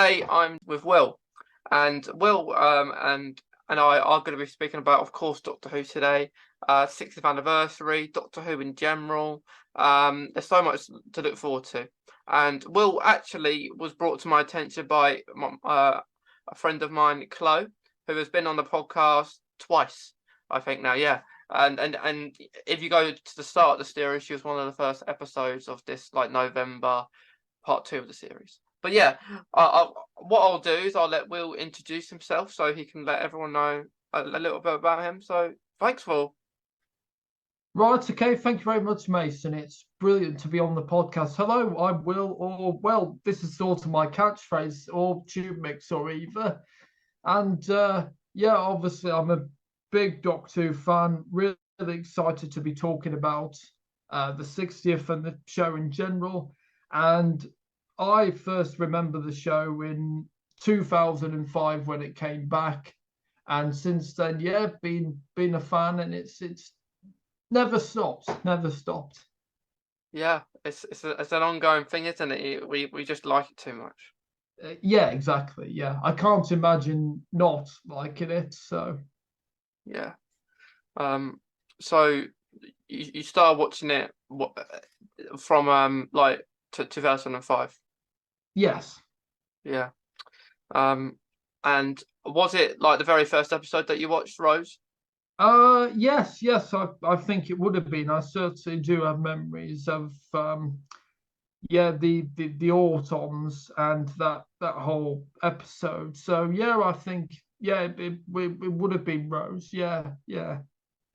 today I'm with Will, and Will and I are going to be speaking about, of course, Doctor Who today, 60th anniversary, Doctor Who in general. There's so much to look forward to, and Will actually was brought to my attention by a friend of mine, Chloe, who has been on the podcast twice, I think now, yeah. And if you go to the start of the series, she was one of the first episodes of this, like, November part 2 of the series. But yeah, what I'll do is I'll let Will introduce himself so he can let everyone know a little bit about him. So thanks, Will. Right, okay, thank you very much, Mason. It's brilliant to be on the podcast. Hello, I'm Will, or well, this is sort of my catchphrase, or TubeMix, or either. And yeah, obviously, I'm a big Doctor Who fan, really excited to be talking about the 60th and the show in general. And I first remember the show in 2005 when it came back. And since then, yeah, been a fan, and it's never stopped, never stopped. Yeah, it's an ongoing thing, isn't it? We just like it too much. Yeah, exactly. Yeah, I can't imagine not liking it. So Yeah. So you started watching it from like 2005. yes, Yeah. Um, and was it like the very first episode that you watched, Rose? yes. I think it would have been. I certainly do have memories of yeah, the autons and that whole episode. So yeah, I think yeah, it would have been Rose. Yeah, yeah.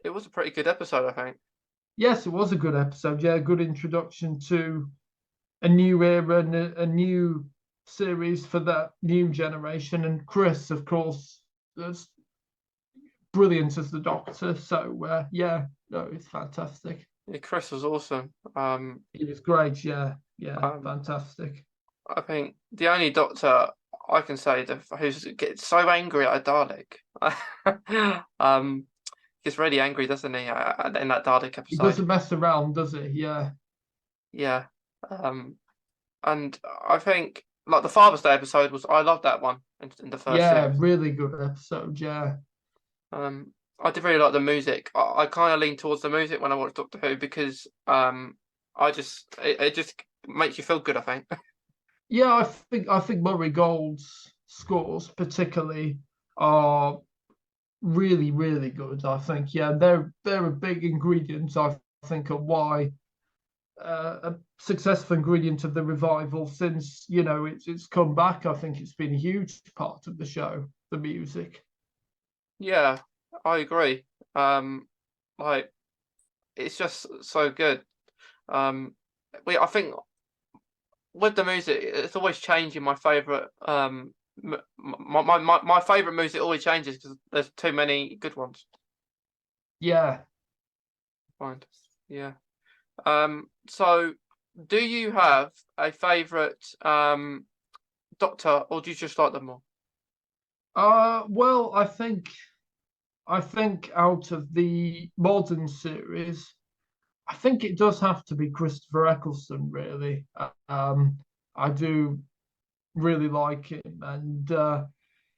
It was a pretty good episode, I think. Yes, it was a good episode. Yeah, good introduction to a new era and a new series for that new generation. And Chris, of course, was brilliant as the Doctor. So yeah, no, it's fantastic. Yeah, Chris was awesome. He was great. Yeah, yeah, Um, fantastic. I think the only Doctor I can say that who's gets so angry at a Dalek. Gets really angry, doesn't he, in that Dalek He episode? doesn't mess around, does he? Yeah, Yeah. Um, and I think like the Father's Day episode was I loved that one in the first yeah, series. really good episode. Yeah, I did really like the music. I kind of lean towards the music when I watch Doctor Who because it just makes you feel good, I think. yeah. I think Murray Gold's scores particularly are really good. I think yeah, they're a big ingredient. I think of why a successful ingredient of the revival since it's come back. I think it's been a huge part of the show, the music. Yeah, I agree. Like it's just so good. Um, I think with the music, it's always changing. My favorite, my favorite music always changes because there's too many good ones. Yeah. Find, yeah. So do you have a favorite Doctor, or do you just like them all? Well, I think out of the modern series, I think it does have to be Christopher Eccleston, really. I do really like him, and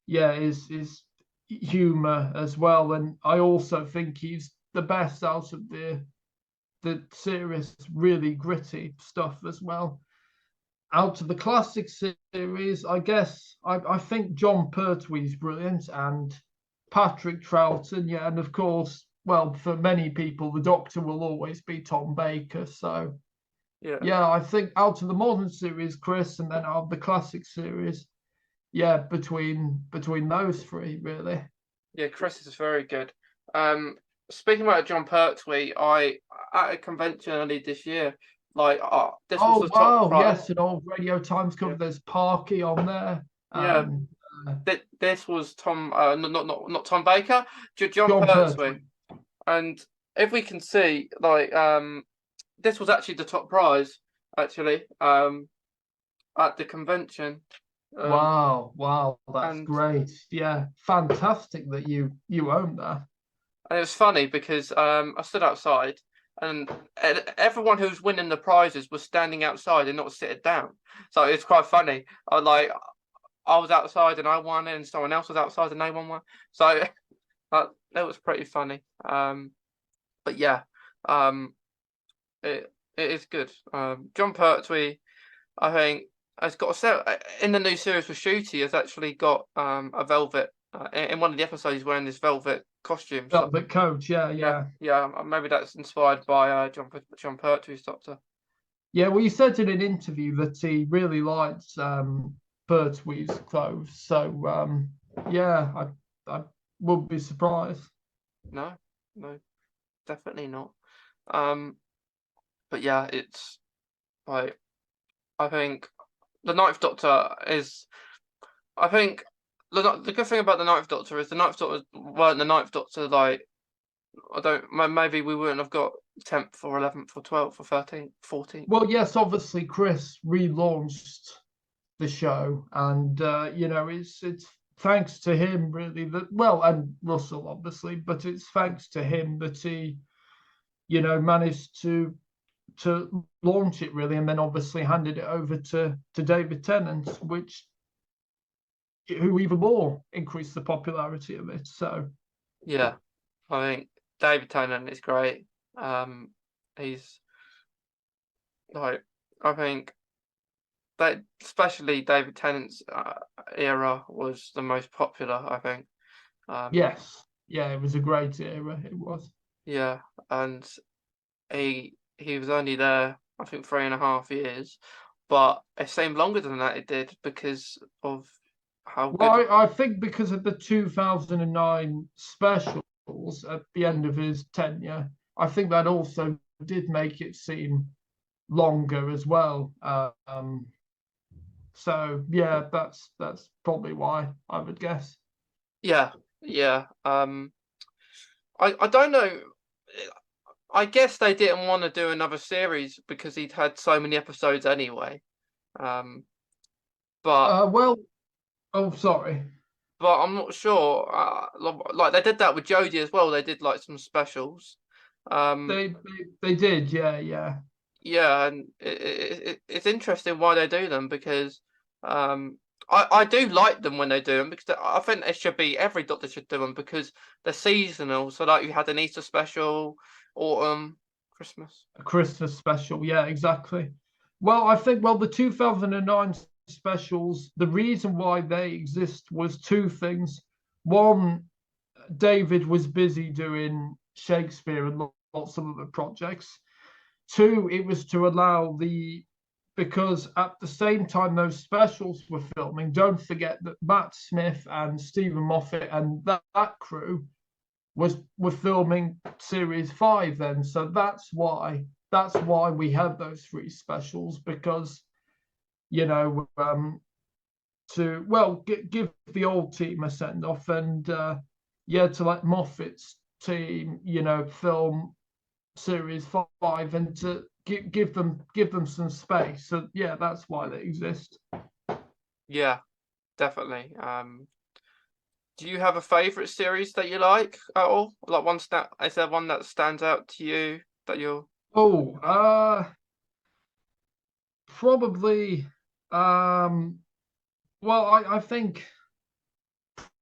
yeah, his humor as well. And I also think he's the best out of the series, really gritty stuff as well. Out of the classic series, I guess I think John Pertwee's brilliant and Patrick Troughton, yeah, and of course, well, for many people, the Doctor will always be Tom Baker. So Yeah, yeah, I think out of the modern series, Chris, and then out of the classic series, yeah, between those three, really. yeah. Chris is very good. Um, Speaking about John Pertwee, I at a convention early this year, like this was Oh the top wow, prize. yes, an old Radio Times Yeah, cover. There's Parky on there, yeah. and This was Tom, not Tom Baker, John John Pertwee. Pertwee. And if we can see, like, this was actually the top prize, actually, at the convention. Um, Wow, wow, that's and great. Yeah, fantastic that you own that. and it was funny because I stood outside, and everyone who was winning the prizes was standing outside and not sitting down. So it's quite funny. I was outside and I won it, and someone else was outside and they won one. So that was pretty funny. But yeah, um, it is good. John Pertwee, I think, has got a set in the new series with Shooty. Has actually got a velvet in one of the episodes. He's wearing this velvet costume. So Velvet Coach, yeah, yeah, yeah. yeah. Maybe that's inspired by John Pertwee's Doctor. Yeah, well, he said in an interview that he really likes Pertwee's clothes. So, yeah, I would be surprised. No, no, definitely not. Um, but yeah, it's like I think the Ninth Doctor is. I think the good thing about the Ninth Doctor is the Ninth Doctor weren't the Ninth Doctor. Like I don't. Maybe we wouldn't have got 10th or 11th or 12th or 13th, 14th. Well, yes, obviously Chris relaunched the show, and it's thanks to him really that well, and Russell obviously, but it's thanks to him that he managed to launch it really, and then obviously handed it over to David Tennant, who even more increased the popularity of it. So Yeah, I think David Tennant is great. He's like I think that especially David Tennant's era was the most popular. I think. Um, yes, yeah, it was a great era. It was. yeah, and he was only there, I think, 3.5 years, but it seemed longer than that. It did because of how Well, good. I think because of the 2009 specials at the Mm, end of his tenure, I think that also did make it seem longer as well. So yeah, that's probably why I would guess. yeah, yeah. I don't know. I guess they didn't want to do another series because he'd had so many episodes anyway. Um, but Well, oh, sorry. I'm not sure. Like they did that with Jodie as well. They did like some specials. Um, They did, yeah, yeah. yeah, and it's interesting why they do them because um, I do like them when they do them because I think they should be every Doctor should do them because they're seasonal. So like you had an Easter special, autumn, Christmas. A Christmas special, yeah, exactly. Well, I think the 2009 specials, the reason why they exist was two things. One, David was busy doing Shakespeare and lots of other projects. Two, it was to allow because at the same time those specials were filming, don't forget that Matt Smith and Stephen Moffat and that crew were filming series 5 then. So that's why we had those three specials because you know to give the old team a send off and to let Moffat's team film series 5 and to give them some space. So yeah, that's why they exist. Yeah, definitely. Do you have a favorite series that you like at all? Like is there one that stands out to you that Oh, you like? probably. Um, well, I think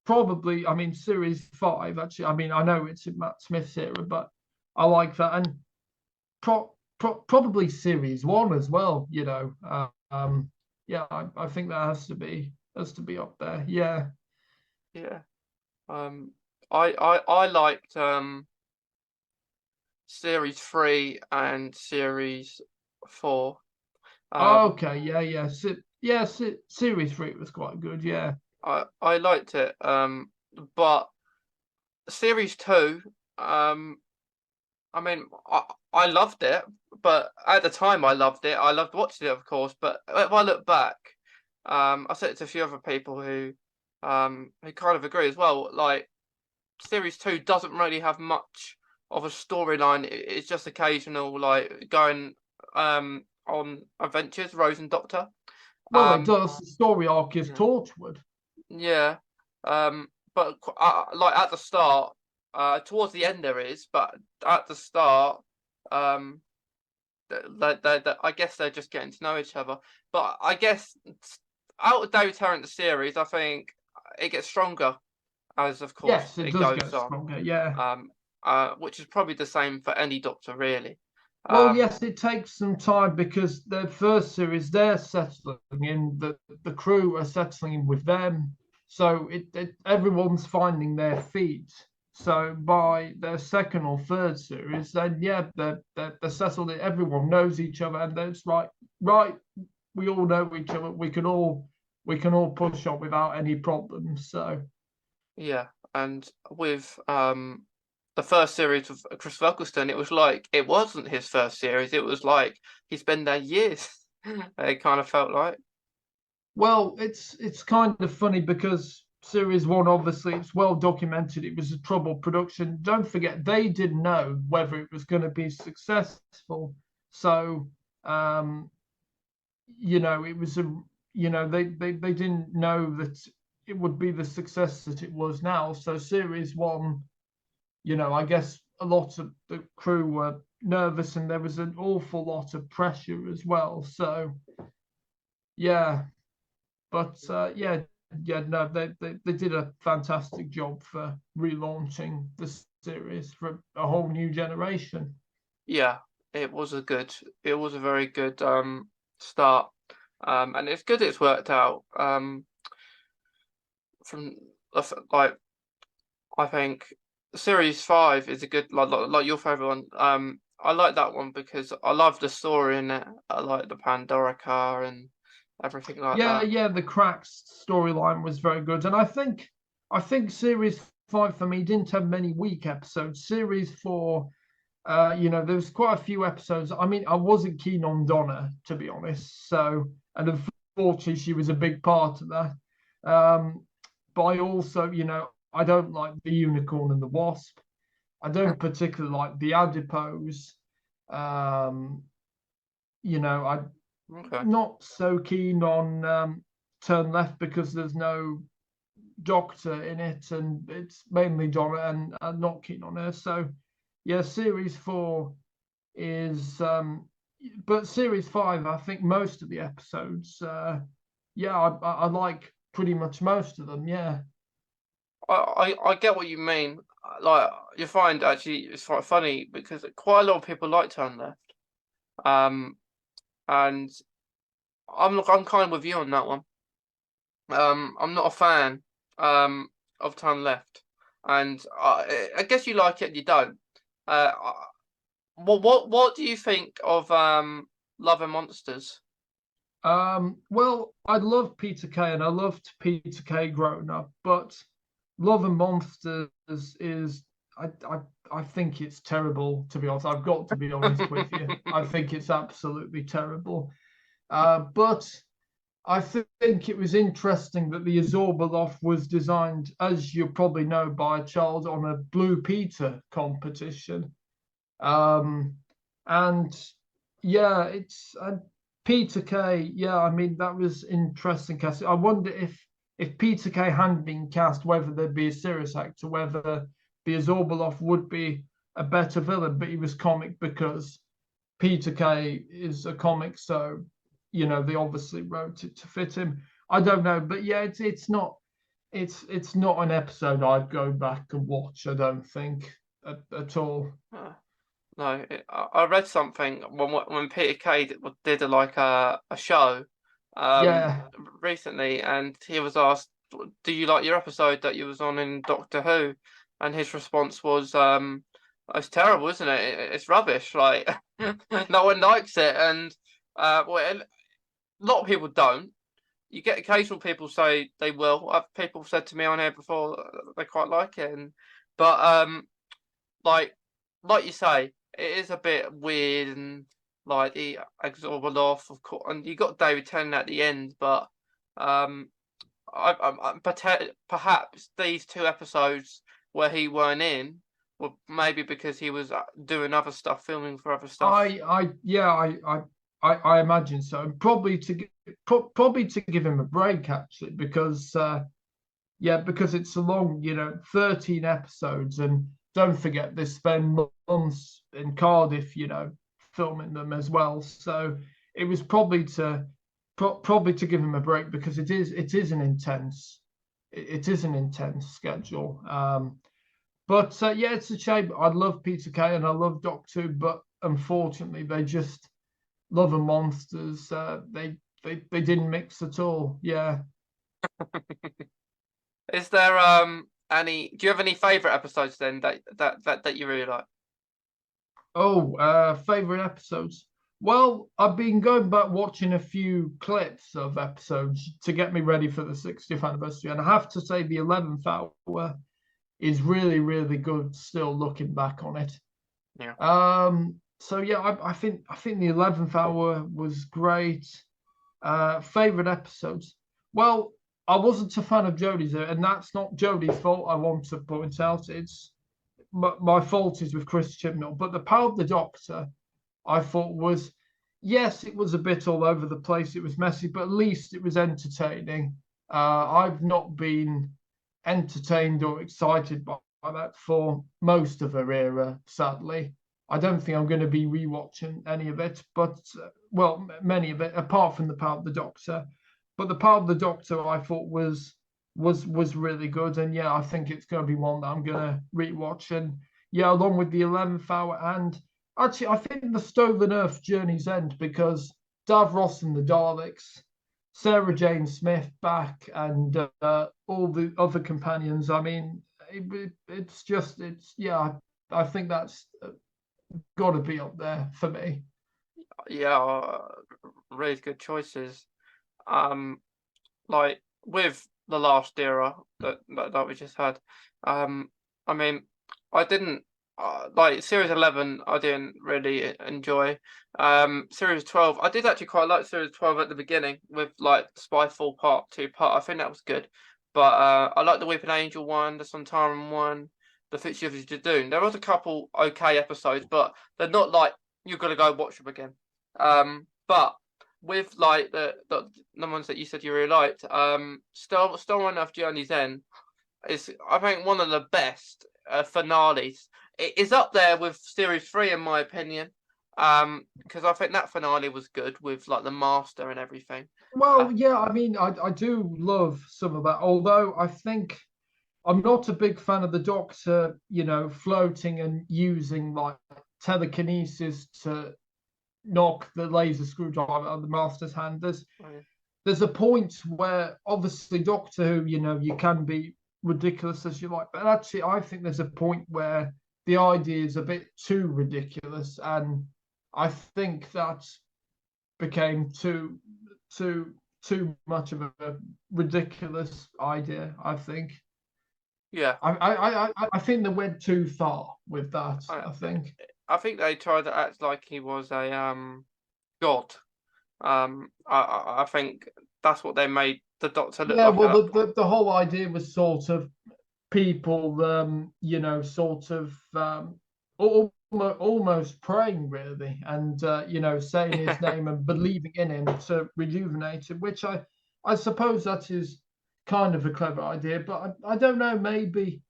probably. I mean, series 5. Actually, I mean, I know it's in Matt Smith's era, but I like that, and probably series 1 as well. Yeah, I think that has to be up there. Yeah. Yeah. I liked series 3 and series 4. Um, Okay. Yeah. Yeah. Yeah. Series 3 was quite good. Yeah. I liked it. But series 2, I mean, I loved it, but at the time I loved it. I loved watching it, of course. But if I look back, I said it to a few other people who kind of agree as well. Like series 2 doesn't really have much of a storyline. It's just occasional, like going on adventures, Rose and Doctor. Well, it Um, does. The story arc is yeah, Torchwood. yeah. But like at the start, towards the end there is, but at the start, um, I guess they're just getting to know each other. But I guess out of David Tennant the series, I think it gets stronger as, of course, Yes, it it does goes get on. stronger. Yeah. Which is probably the same for any Doctor, really. Well, Um, yes, it takes some time because the first series they're settling in, the crew are settling in with them, so everyone's finding their feet. So by their second or third series, then yeah, they're settled in. Everyone knows each other, and it's right, right. We all know each other. We can all push on without any problems. So yeah, and with the first series of Chris Eccleston, it was like it wasn't his first series. It was like he's been there years. It kind of felt like. well, it's kind of funny because series one, obviously, it's well documented. It was a troubled production. Don't forget, they didn't know whether it was going to be successful. So, um, it was they didn't know that it would be the success that it was now. So, series one, I guess a lot of the crew were nervous, and there was an awful lot of pressure as well. So, yeah, but yeah, no, they did a fantastic job for relaunching the series for a whole new generation. Yeah, it was a very good start. And it's good it's worked out. From like I think series five is a good like your favorite one. I like that one because I love the story in it. I like the Pandorica and everything like Yeah, that. yeah, the Cracks storyline was very good, and I think series five for me didn't have many weak episodes. Series four, there was quite a few episodes. I mean, I wasn't keen on Donna, to be honest. So, and unfortunately, she was a big part of that. Um, but I also, I don't like the Unicorn and the Wasp. I don't particularly like the Adipose. Um, I'm Okay. not so keen on Turn Left because there's no Doctor in it, and it's mainly Donna, and I'm not keen on her. So, yeah, series four is but series five, I think most of the episodes, yeah, I like pretty much most of them. Yeah, I get what you mean. Like you find actually it's quite funny because quite a lot of people like Turn Left. And I'm kind of with you on that one. I'm not a fan um of Turn Left, and I guess you like it and you don't. What do you think of Love and Monsters? well, I love Peter Kay, and I loved Peter Kay growing up, but Love and Monsters is I think it's terrible, to be honest. I've got to be honest with you. I think it's absolutely terrible. But I think it was interesting that the Azorbalov was designed, as you probably know, by a child on a Blue Peter competition. Um, and yeah, it's Peter Kay. Yeah, I mean that was interesting casting. I wonder if Peter Kay hadn't been cast, whether there'd be a serious actor, whether the Azorbalov would be a better villain. But he was comic because Peter Kay is a comic, so they obviously wrote it to fit him. I don't know, but yeah, it's not an episode I'd go back and watch. I don't think at all. Uh, no, I read something when Peter Kay did like a show um Yeah. recently, and he was asked, "Do you like your episode that you was on in Doctor Who?" And his response was, "It's terrible, isn't it? It's rubbish. Like no one likes it." And well, a lot of people don't. You get occasional people say they will. People said to me on here before they quite like it, and but like like you say, it is a bit weird and like he absorbed off, of course, and you got David Tennant at the end, but um, perhaps these two episodes where he weren't in were maybe because he was doing other stuff, filming for other stuff. Yeah, I imagine so. And probably to give him a break actually, because because it's a long, 13 episodes, and don't forget they spend months in Cardiff, filming them as well. So it was probably to probably to give him a break because it is an intense schedule. But yeah, it's a shame. I love Peter Kay and I love Doctor Who, but unfortunately, they just Love and Monsters. They didn't mix at all. Yeah. Is there any? Do you have any favorite episodes then that you really like? Oh, favorite episodes. Well, I've been going back watching a few clips of episodes to get me ready for the 60th anniversary, and I have to say the 11th hour is really, really good. Still looking back on it. Yeah. So yeah, I think the 11th hour was great. Favorite episodes. Well, I wasn't a fan of Jodie's, and that's not Jodie's fault. I want to point out my fault is with Chris Chibnall, but the Power of the Doctor, I thought was, yes, it was a bit all over the place. It was messy, but at least it was entertaining. I've not been entertained or excited by that for most of her era, sadly. I don't think I'm going to be rewatching any of it, but well, many of it, apart from the Power of the Doctor. But the Power of the Doctor, I thought was really good, and yeah, I think it's going to be one that I'm going to rewatch. And yeah, along with the 11th hour, and actually, I think the Stolen Earth Journey's End because Davros and the Daleks, Sarah Jane Smith back, and all the other companions. I mean, it's yeah. I think that's got to be up there for me. Yeah, really good choices. Um, like with the last era that we just had. Um, I mean, I didn't like Series 11. I didn't really enjoy. Series 12. I did actually quite like Series 12 at the beginning with like Spyfall Part 2 part. I think that was good. But I like the Weeping Angel one, the Sontaran one, the Fitzgerald Jadoon. There was a couple okay episodes, but they're not like you're gonna go watch them again. But with like the ones that you said you really liked, Star Enough Journey's End is I think one of the best finales. It is up there with Series 3 in my opinion. Because I think that finale was good with like the Master and everything. Uh, Well, yeah, I mean, I do love some of that, although I think I'm not a big fan of the Doctor, floating and using like telekinesis to knock the laser screwdriver out of the Master's hand. There's a point where obviously Doctor Who, you can be ridiculous as you like, but actually I think there's a point where the idea is a bit too ridiculous, and I think that became too too much of a ridiculous idea. I think. yeah, I think they went too far with that. I I think. I think they tried to act like he was a god. I think that's what they made the Doctor look Yeah, like at well, that point. the whole idea was sort of people, sort of almost praying really, and saying his name and believing in him to rejuvenate him, which I suppose that is kind of a clever idea, but I don't know, maybe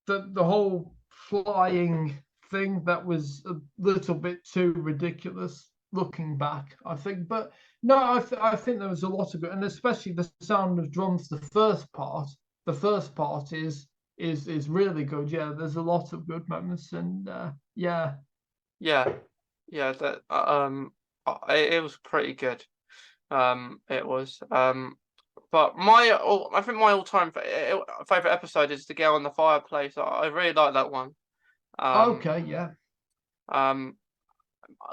the whole flying thing that was a little bit too ridiculous looking back, I think. But no, I think there was a lot of good, and especially the sound of drums. The first part is really good. Yeah, there's a lot of good moments, and yeah. Yeah, yeah, that it was pretty good. It was. But I think my all-time favorite episode is the girl in the fireplace. I really like that one. Um, Okay, yeah. um,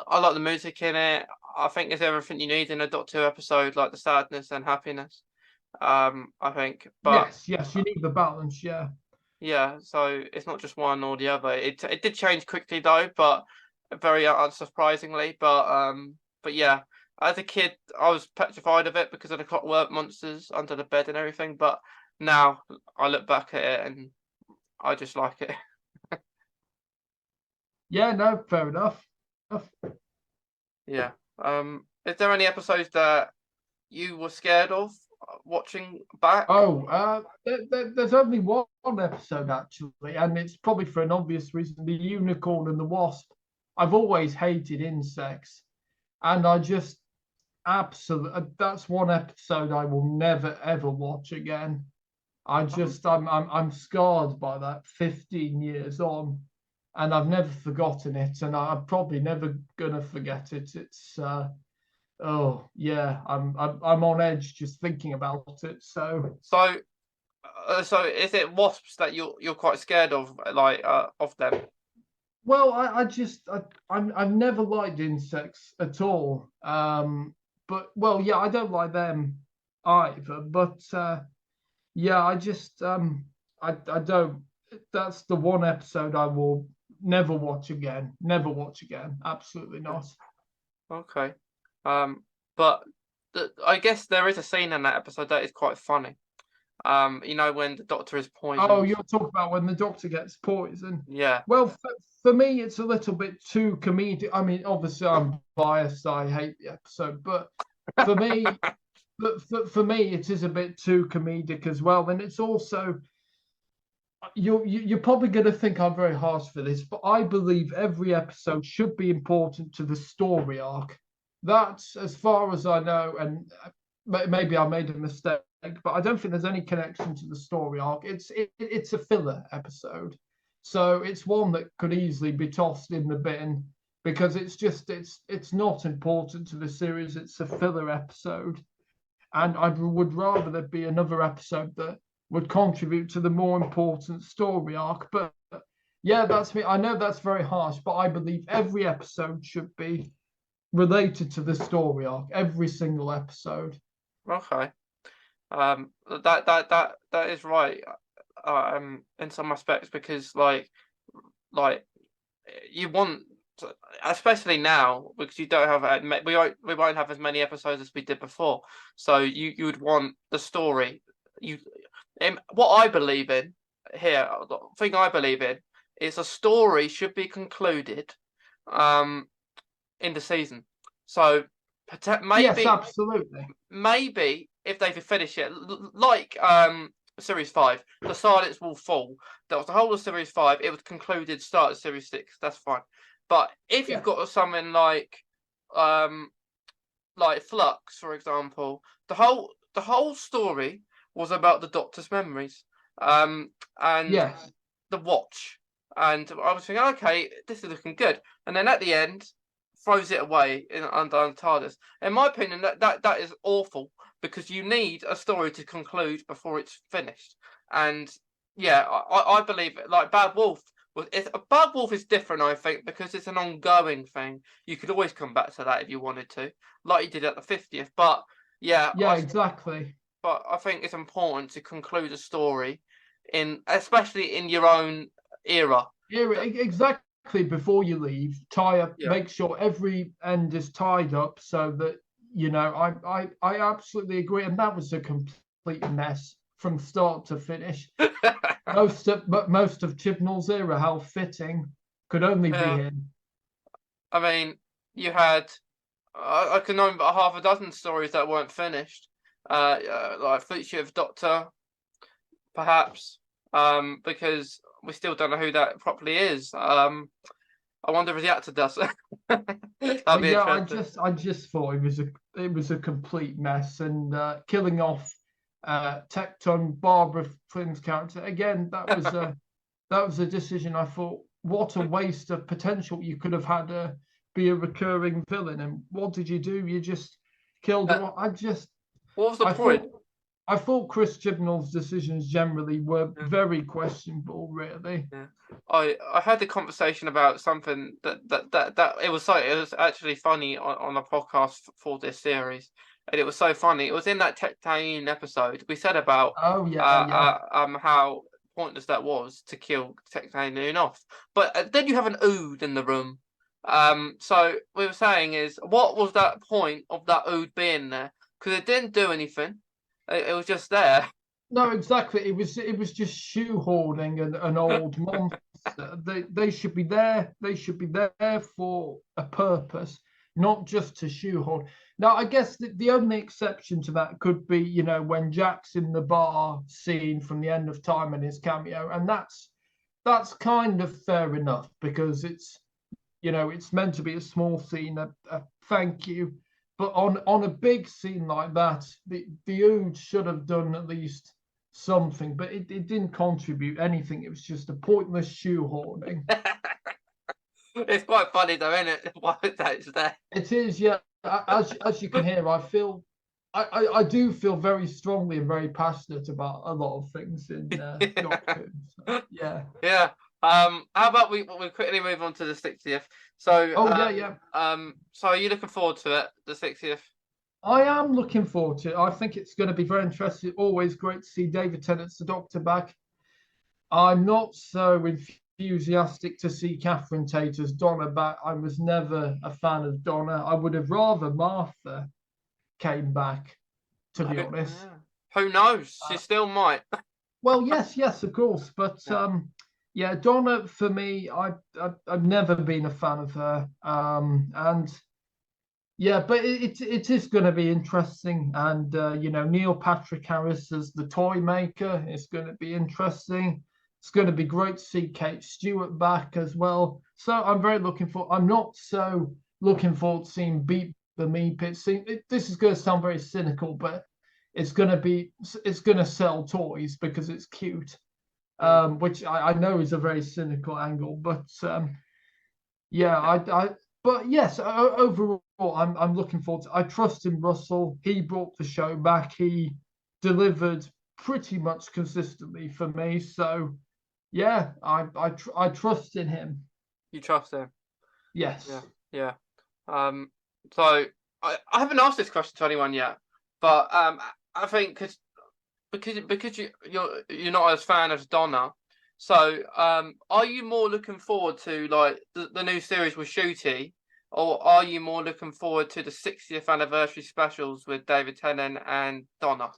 I like the music in it. I think it's everything you need in a Doctor Who episode, like the sadness and happiness. I think, but Yes, you need the balance. Yeah. yeah, so it's not just one or the other. It did change quickly though, but very unsurprisingly. But yeah, as a kid, I was petrified of it because of the clockwork monsters under the bed and everything. But now I look back at it and I just like it. Yeah, no, fair enough. Yeah. Is there any episodes that you were scared of watching back? Oh, there's only one episode actually, and it's probably for an obvious reason. The unicorn and the wasp. I've always hated insects, and absolutely. That's one episode I will never ever watch again. I'm scarred by that 15 years on, and I've never forgotten it, and I'm probably never gonna forget it. It's oh yeah, I'm on edge just thinking about it. So So, so is it wasps that you're quite scared of, like of them? well, I've never liked insects at all. But well, yeah, I don't like them either. But yeah, I don't. That's the one episode I will never watch again. Never watch again. Absolutely not. Okay. Um, but I guess there is a scene in that episode that is quite funny. You know, when the doctor is Oh, poisoned. you're talking about when the doctor gets poisoned. Yeah. Well, for me, it's a little bit too comedic. I mean, obviously, I'm biased. I hate the episode, but for me, for me, it is a bit too comedic as well. And it's also you're probably going to think I'm very harsh for this, but I believe every episode should be important to the story arc. That's as far as I know, and maybe I made a mistake, but I don't think there's any connection to the story arc. It's a filler episode, so it's one that could easily be tossed in the bin because it's not important to the series. It's a filler episode, and I would rather there be another episode that would contribute to the more important story arc. But yeah, that's me. I know that's very harsh, but I believe every episode should be related to the story arc. Every single episode. Okay. That is right. In some aspects, because like you want, especially now, because you don't have we won't have as many episodes as we did before. So you would want the story. You, what I believe in here, the thing I believe in is a story should be concluded, um, in the season. So Yes, maybe absolutely. maybe if they could finish it, like series 5, the silence will fall. That was the whole of series 5. It was concluded start of series 6. That's fine. But if you've Yeah. got something um like Flux, for example, the whole story was about the Doctor's memories, and Yes. the Watch, and I was thinking, okay, this is looking good, and then at the end, throws it away in under TARDIS. In my opinion, that is awful because you need a story to conclude before it's finished, and yeah, I believe it. Like Bad Wolf was, Bad Wolf is different, I think, because it's an ongoing thing. You could always come back to that if you wanted to, like you did at the 50th. But yeah, Yeah, exactly. but I think it's important to conclude a story especially in your own era. Yeah, exactly. Before you leave, tie up, Yeah. make sure every end is tied up so that I absolutely agree. And that was a complete mess from start to finish. Most of Chibnall's era, how fitting, could only be Yeah. him. I mean, you had I can name about half a dozen stories that weren't finished. Like Fugitive Doctor, perhaps, because we still don't know who that properly is. I wonder if the actor does. That'd be Yeah, interesting. I just thought it was a complete mess, and killing off Tecton, Barbara Flynn's character again. That was a decision I thought, what a waste of potential. You could have had her be a recurring villain, and what did you do? You just killed her. What was the I point? thought Chris Chibnall's decisions generally were Yeah. very questionable, really. Yeah. I had a conversation about something that it was actually funny on a podcast for this series, and it was so funny. It was in that Tectane episode we said about Oh yeah. how pointless that was to kill Tectane off, but then you have an Ood in the room. So we were saying is, what was that point of that Ood being there? Because it didn't do anything. It was just there. No, exactly. It was just shoehorning an old monster. They should be there. They should be there for a purpose, not just to shoehorn. Now, I guess the only exception to that could be, when Jack's in the bar scene from the end of time and his cameo, and that's kind of fair enough because it's meant to be a small scene, a thank you. but on a big scene like that, the Ood should have done at least something, but it didn't contribute anything. It was just a pointless shoehorning. It's quite funny though, isn't it? Why that's there. It is, yeah. As you can hear, I do feel very strongly and very passionate about a lot of things in Doctor Who. So, yeah. Yeah. How about we quickly move on to the 60th? So, Oh yeah, yeah. so are you looking forward to it, the 60th? I am looking forward to it. I think it's going to be very interesting. Always great to see David Tennant's the Doctor back. I'm not so enthusiastic to see Catherine Tate as Donna back. I was never a fan of Donna. I would have rather Martha came back, to be honest. Yeah. Who knows? She Uh, still might. well, yes, of course, but Yeah. yeah, Donna for me, I've never been a fan of her, and yeah, but it is going to be interesting, and Neil Patrick Harris as the toy maker is going to be interesting. It's going to be great to see Kate Stewart back as well. So I'm very looking for. I'm not so looking forward to seeing Beat the Meat. This is going to sound very cynical, but it's going to sell toys because it's cute, Mm. which I know is a very cynical angle, but yeah, but yes, overall, I'm looking forward to. I trust in Russell. He brought the show back. He delivered pretty much consistently for me. So yeah, I trust in him. You trust him? Yeah, Yes. yeah. So I haven't asked this question to anyone yet, but I think because you're not as fan as Donna, so are you more looking forward to like the new series with Shooty, or are you more looking forward to the 60th anniversary specials with David Tennant and Donna?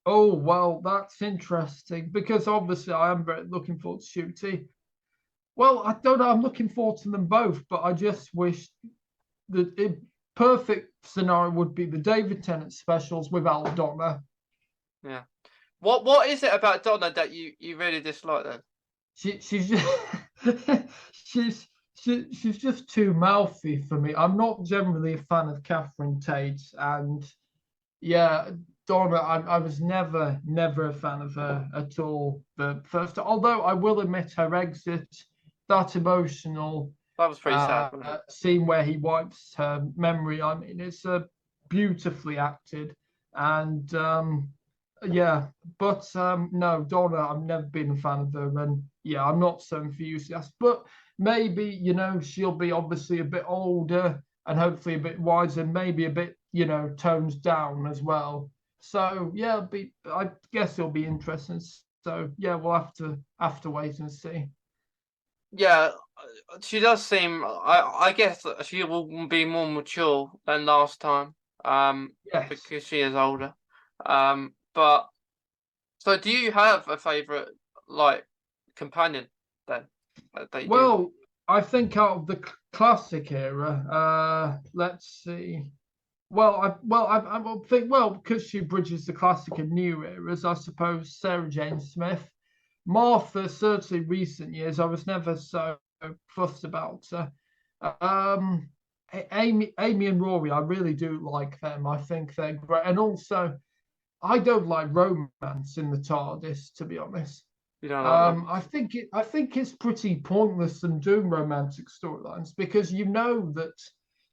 Oh well, that's interesting because obviously I am very looking forward to Shooty. Well, I don't know. I'm looking forward to them both, but I just wish the perfect scenario would be the David Tennant specials without Donna. Yeah. What is it about Donna that you really dislike then? She's just she's just too mouthy for me. I'm not generally a fan of Catherine Tate, and yeah, Donna, I was never a fan of her at all. The first, although I will admit her exit, that emotional That was pretty sad, wasn't it? scene where he wipes her memory. I mean, it's beautifully acted, and yeah, but no, Donna, I've never been a fan of her, and yeah, I'm not so enthusiastic. But maybe she'll be obviously a bit older and hopefully a bit wiser, maybe a bit toned down as well. So yeah, I guess it'll be interesting. So yeah, we'll have to wait and see. Yeah, she does seem. I guess that she will be more mature than last time. Yes. Because she is older. But so do you have a favorite like companion then that you do like? Well, I think out of the classic era, let's see. I will think because she bridges the classic and new eras. I suppose Sarah Jane Smith, Martha. Certainly, recent years, I was never so fussed about her. Um, Amy and Rory, I really do like them. I think they're great, and also I don't like romance in the TARDIS, to be honest. You don't like romance? I think it's pretty pointless them doing romantic storylines because you know that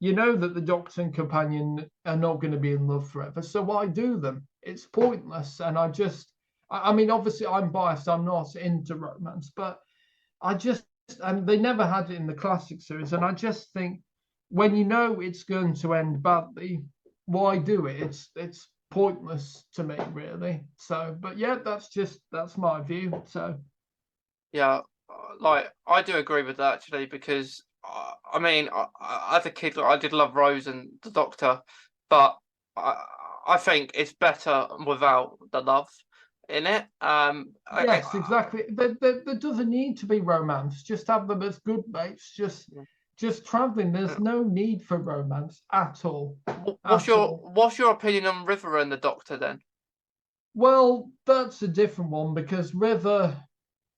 the Doctor and companion are not going to be in love forever. So why do them? It's pointless. And I mean, obviously I'm biased. I'm not into romance, but and they never had it in the classic series. And I just think when you know it's going to end badly, why do it? It's pointless to me, really. So, but yeah, that's my view. So, Yeah, like I do agree with that actually because I mean, as a kid, I did love Rose and the Doctor, but I think it's better without the love in it. yes, exactly. There doesn't need to be romance. Just have them as good mates. Just traveling. There's no need for romance at all. What's At all. your opinion on River and the Doctor then? Well, that's a different one because River's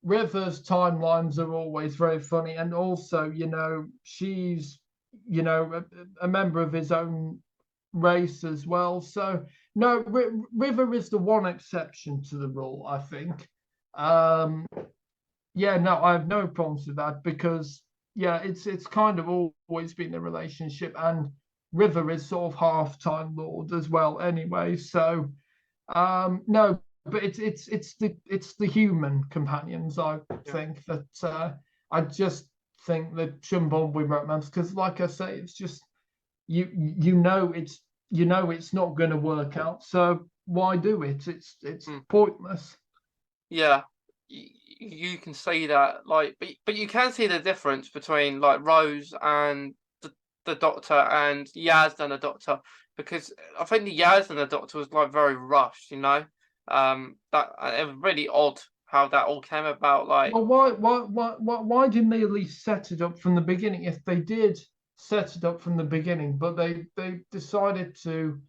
timelines are always very funny, and also, she's, a member of his own race as well. So no, River is the one exception to the rule, I think. Um, yeah, no, I have no problems with that because yeah, it's kind of always been a relationship, and River is sort of half Time Lord as well, anyway. So no, but it's the human companions. I Yeah. think that I just think that shouldn't be romance because, like I say, it's just you know it's not going to work out. So why do it? It's Mm. pointless. Yeah, you can see that, like, but you can see the difference between like Rose and the Doctor and Yaz and the Doctor, because I think the Yaz and the Doctor was like very rushed, you know. That it was really odd how that all came about. Like, Well, why didn't they at least set it up from the beginning? If they did set it up from the beginning, but they decided to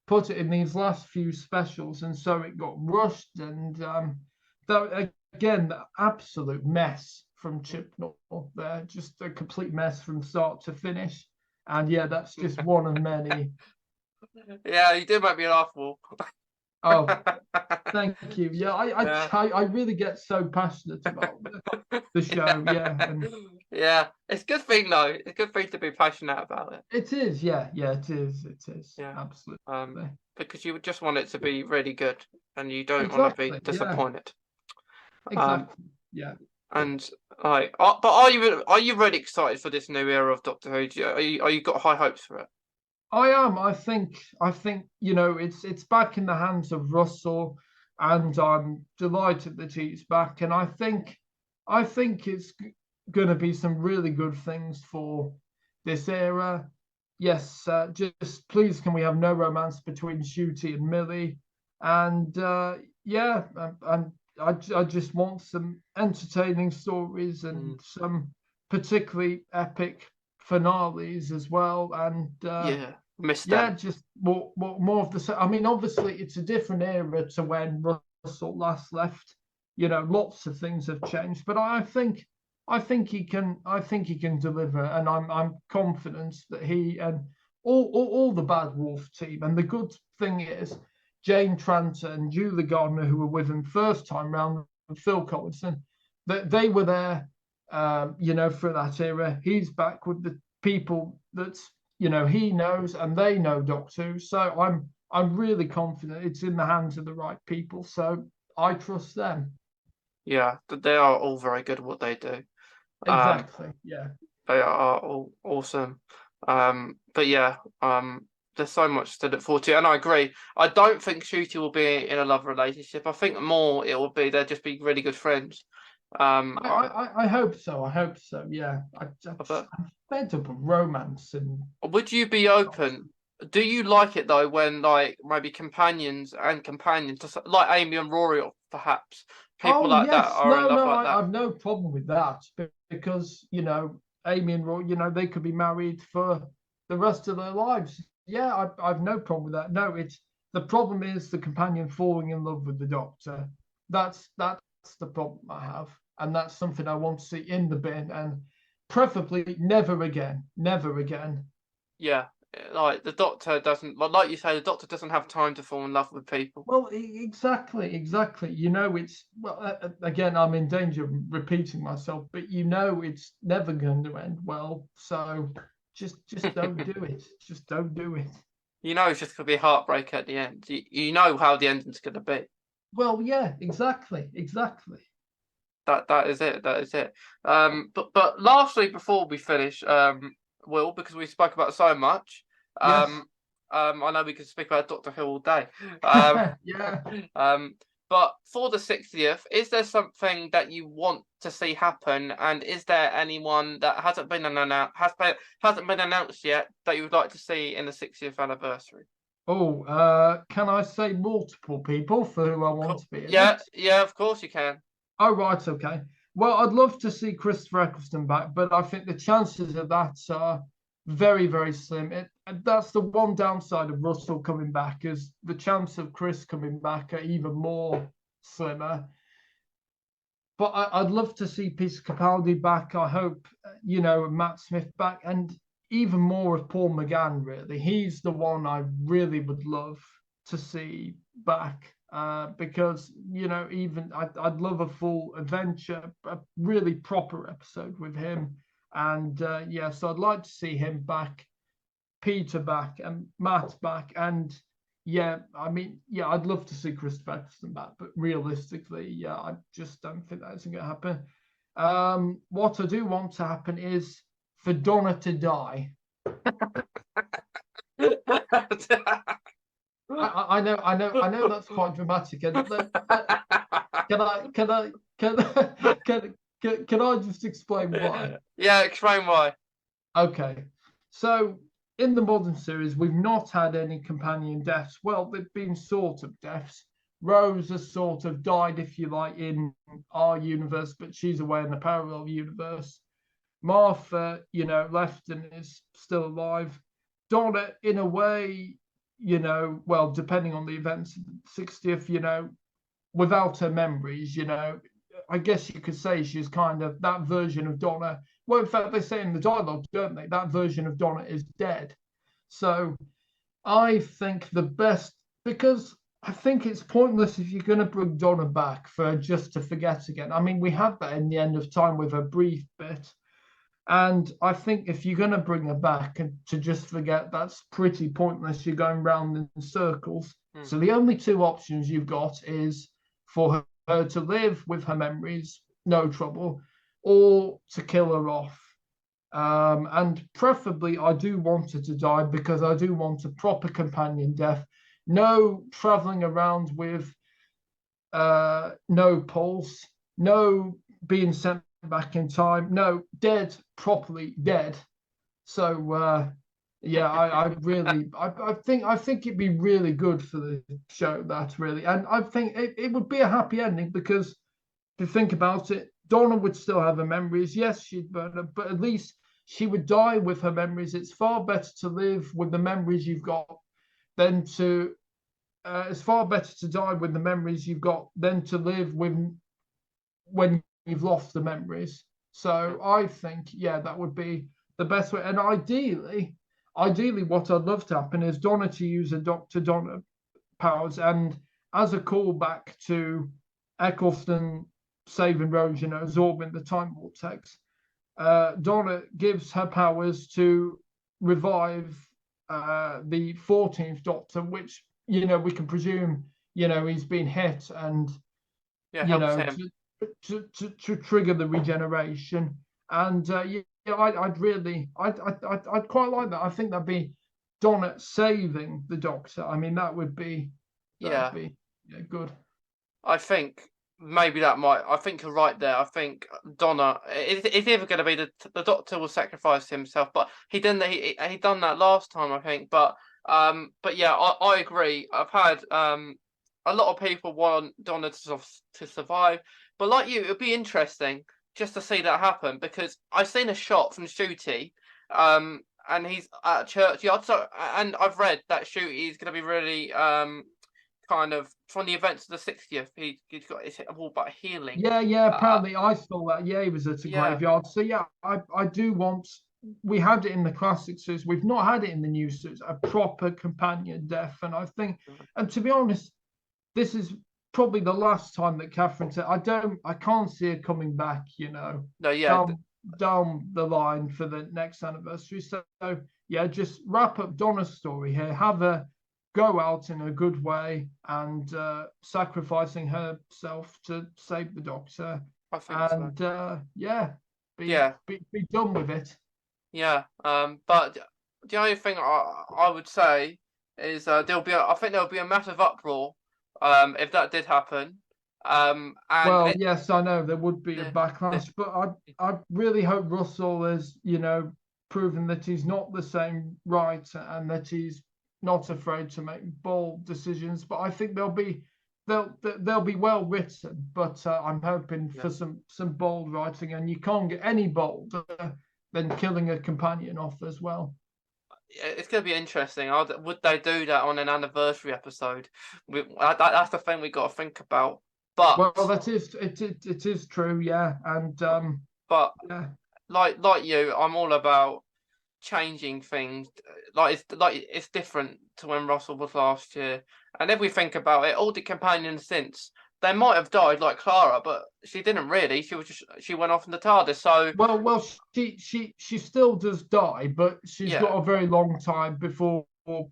put it in these last few specials, and so it got rushed. And that again, the absolute mess from Chibnall there, just a complete mess from start to finish. And yeah, that's just one of many. yeah, you do make me laugh, Wolf. Oh, thank you. Yeah, Yeah. I really get so passionate about the show. Yeah, and Yeah, it's a good thing though. It's a good thing to be passionate about it. it is, yeah, yeah, it is, Yeah. Um, absolutely, because you would just want it to be really good and you don't want to be exactly, yeah, disappointed. Um, exactly, yeah. and like, but are you really excited for this new era of Doctor Who? Are you got high hopes for it? I am. I think you know it's back in the hands of Russell, and I'm delighted that he's back. And I think it's going to be some really good things for this era. Yes, just please can we have no romance between Shooty and Millie, and yeah, and I just want some entertaining stories and Mm, some particularly epic finales as well, and yeah, miss yeah, them. just more of the same. I mean, obviously, it's a different era to when Russell last left. You know, lots of things have changed, but I think he can. I think he can deliver, and I'm confident that he and all the Bad Wolf team. And the good thing is, Jane Tranter and Julie Gardner, who were with him first time round, and Phil Collinson, that they were there. You know, for that era, he's back with the people that's you know he knows and they know Doctor Who. So I'm really confident it's in the hands of the right people. So I trust them. Yeah, they are all very good at what they do. Um, Exactly. Yeah. they are all awesome. But yeah, there's so much to look forward to, and I agree. I don't think Shooty will be in a love relationship. I think more it will be they'll just be really good friends. I hope so. I hope so. Yeah. But I'm fed up of romance and would you be open? Do you like it though when like maybe companions, just like Amy and Rory, or perhaps people oh like that yes, are in no, love no, like that? I've no problem with that because you know Amy and Roy, you know, they could be married for the rest of their lives. Yeah, I've no problem with that. No, it's the problem is the companion falling in love with the Doctor. That's the problem I have, and that's something I want to see in the bin, and preferably never again, never again. Yeah, like the Doctor doesn't, like you say, the Doctor doesn't have time to fall in love with people. Well, exactly, exactly. You know, it's well. Again, I'm in danger of repeating myself, but you know, it's never going to end well. So just don't do it. Just don't do it. You know, it's just gonna be a heartbreak at the end. You know how the ending's gonna be. Well, yeah, exactly, exactly. That is it. That is it. But lastly, before we finish, Will, because we spoke about so much, Yes. um, I know we could speak about Doctor Who all day. Um, Yeah. um, but for the 60th, is there something that you want to see happen? And is there anyone that hasn't been announced yet that you would like to see in the 60th anniversary? Oh, can I say multiple people for who I want Cool. to be in Yeah, it? yeah, of course you can. Oh, right, okay. Well, I'd love to see Christopher Eccleston back, but I think the chances of that are very, very slim. And that's the one downside of Russell coming back, is the chance of Chris coming back are even more slimmer. But I'd love to see Peter Capaldi back. I hope, you know, Matt Smith back. And even more of Paul McGann, really. He's the one I really would love to see back. Because even I'd love a full adventure, a really proper episode with him, and so I'd like to see him back, Peter back, and Matt back, and I'd love to see Christopher Eccleston back, but realistically, I just don't think that's going to happen. What I do want to happen is for Donna to die. I know that's quite dramatic. And can I just explain why? Yeah, explain why. Okay, so in the modern series, we've not had any companion deaths. Well, they've been sort of deaths. Rose has sort of died, if you like, in our universe, but she's away in the parallel universe. Martha, left and is still alive. Donna, in a way, well, depending on the events of the 60th, without her memories, I guess you could say she's kind of that version of Donna. Well, in fact, they say in the dialogue, don't they? That version of Donna is dead. So I think the best, because I think it's pointless if you're going to bring Donna back for just to forget again. I mean, we had that in the end of time with a brief bit. And I think if you're going to bring her back and to just forget, that's pretty pointless. You're going round in circles. So the only two options you've got is for her to live with her memories, no trouble, or to kill her off. And preferably, I do want her to die because I do want a proper companion death. No traveling around with no pulse, no being sent back in time, no, dead, properly dead. So I think it'd be really good for the show, that really. And I think it would be a happy ending because if you think about it, Donna would still have her memories. Yes, she'd burn her, but at least she would die with her memories. It's far better to live with the memories you've got than to it's far better to die with the memories you've got than to live with when you've lost the memories. So I think, that would be the best way. And ideally, what I'd love to happen is Donna to use a Dr. Donna powers, and as a callback to Eccleston saving Rose, absorbing the time vortex, Donna gives her powers to revive the 14th Doctor, which, we can presume, he's been hit and, Helps him. to trigger the regeneration. And I'd quite like that. I think that'd be Donna saving the Doctor. I mean, that'd be good. I think maybe that might. I think you're right there. I think Donna. It's either going to be the Doctor will sacrifice himself, but he done that last time, I think. But yeah, I agree. I've had a lot of people want Donna to survive, but like you, it'd be interesting just to see that happen because I've seen a shot from Shooty, and he's at churchyard. So, and I've read that Shooty is going to be really kind of from the events of the 60th. He's got his all about healing. Yeah. Apparently, I saw that. Yeah, he was at a graveyard. So yeah, I do want. We had it in the classic series. We've not had it in the new series. A proper companion death, and I think, and to be honest, this is probably the last time that Catherine said, I can't see her coming back, No, yeah. Down the line for the next anniversary. So yeah, just wrap up Donna's story here. Have her go out in a good way and sacrificing herself to save the Doctor. I think and so. Be done with it. Yeah. But the only thing I would say is I think there'll be a massive uproar if that did happen. And yes, I know there would be a backlash, but I really hope Russell has, proven that he's not the same writer and that he's not afraid to make bold decisions. But I think they'll be well written. But I'm hoping for some bold writing, and you can't get any bolder than killing a companion off as well. It's going to be interesting. Would they do that on an anniversary episode? That's the thing we got to think about. But it is true, yeah. And like you, I'm all about changing things. Like it's different to when Russell was last year. And if we think about it, all the companions since they might have died like Clara, but she didn't really. She went off in the TARDIS. So Well, she still does die, but she's yeah, got a very long time before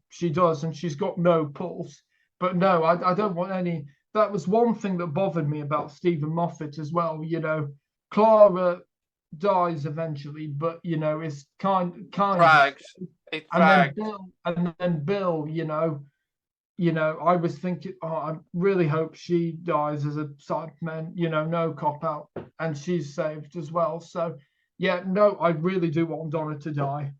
she does, and she's got no pulse. But no, I don't want any. That was one thing that bothered me about Stephen Moffat as well. Clara dies eventually, but is kind of, dragged. It and then dragged. Bill, I was thinking, oh, I really hope she dies as a sideman, no cop out, and she's saved as well. So, yeah, no, I really do want Donna to die.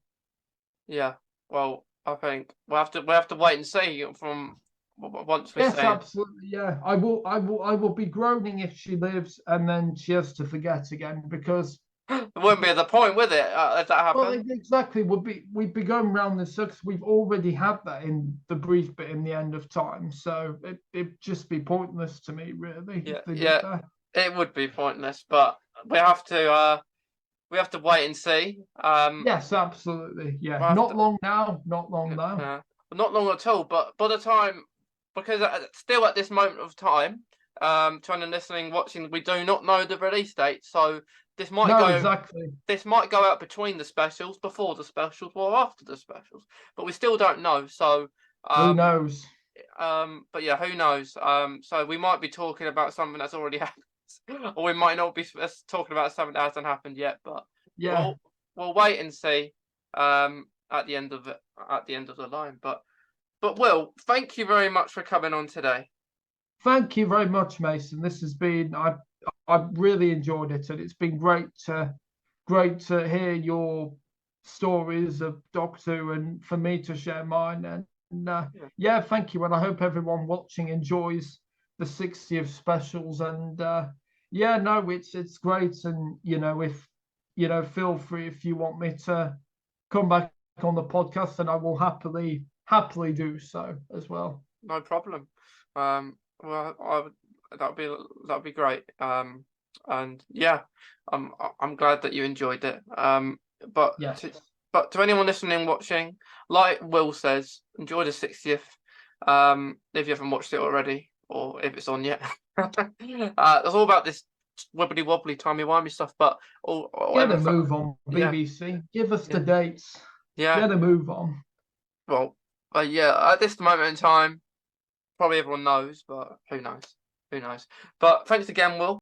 Yeah. Well, I think we have to wait and see from once we Yes, see. absolutely. Yeah, I will be groaning if she lives and then she has to forget again because It wouldn't be the point, would it, if that well, happened? exactly. We'd be going round the circus. We've already had that in the brief bit in the end of time, so it'd just be pointless to me, really, Yeah, if they did yeah, that. it would be pointless, but we have to wait and see. Yes, absolutely. Yeah, We'll have not to, long now. Not long now. not long at all, but by the time, because still at this moment of time, trying and listening, watching, we do not know the release date, so this might No, go exactly. this might go out between the specials, before the specials, or after the specials, but we still don't know. So, Who um, knows? but yeah, who knows? So we might be talking about something that's already happened, or we might not be talking about something that hasn't happened yet. But Yeah. we'll we'll wait and see. At the end of the line. But Will, thank you very much for coming on today. Thank you very much, Mason. This has been I've really enjoyed it, and it's been great to hear your stories of Doctor Who and for me to share mine. And Yeah, yeah, thank you. And I hope everyone watching enjoys the 60th specials. And yeah, no, it's great. And if feel free if you want me to come back on the podcast, and I will happily do so as well. no problem. Well, that'd be great. And yeah, I'm glad that you enjoyed it. But Yes. to but to anyone listening, watching, like Will says, enjoy the 60th. If you haven't watched it already, or if it's on yet. It's all about this wibbly wobbly timey wimey stuff. But Get a move on, yeah, BBC. Give us yeah, the dates. yeah. Get a move on. Well, yeah. At this moment in time, probably everyone knows, but who knows? Who knows? But thanks again, Will.